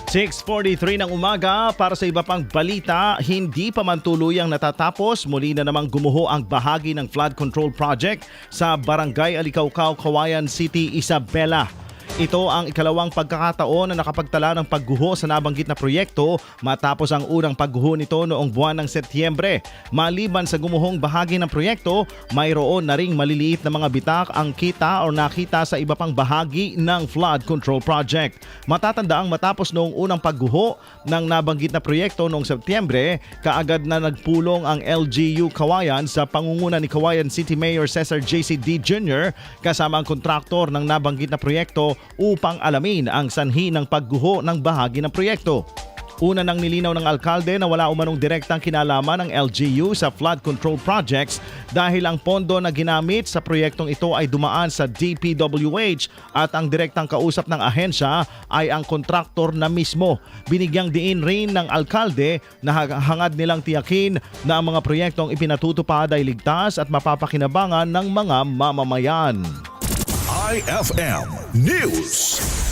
6:43 ng umaga para sa iba pang balita, hindi pa man tuluyang natatapos, muli na namang gumuho ang bahagi ng flood control project sa Barangay Alicaucao, Cauayan City, Isabela. Ito ang ikalawang pagkakataon na nakapagtala ng pagguho sa nabanggit na proyekto matapos ang unang pagguho nito noong buwan ng Setyembre. Maliban sa gumuhong bahagi ng proyekto, mayroon na ring maliliit na mga bitak ang kita o nakita sa iba pang bahagi ng flood control project. Matatandaang matapos noong unang pagguho ng nabanggit na proyekto noong Setyembre, kaagad na nagpulong ang LGU Cauayan sa pangunguna ni Cauayan City Mayor Cesar JCD Jr. kasama ang kontraktor ng nabanggit na proyekto upang alamin ang sanhi ng pagguho ng bahagi ng proyekto. Una nang nilinaw ng alkalde na wala umanong direktang kinalaman ng LGU sa flood control projects dahil ang pondo na ginamit sa proyektong ito ay dumaan sa DPWH at ang direktang kausap ng ahensya ay ang kontraktor na mismo. Binigyang diin rin ng alkalde na hangad nilang tiyakin na ang mga proyektong ipinatutupad ay ligtas at mapapakinabangan ng mga mamamayan. IFM News.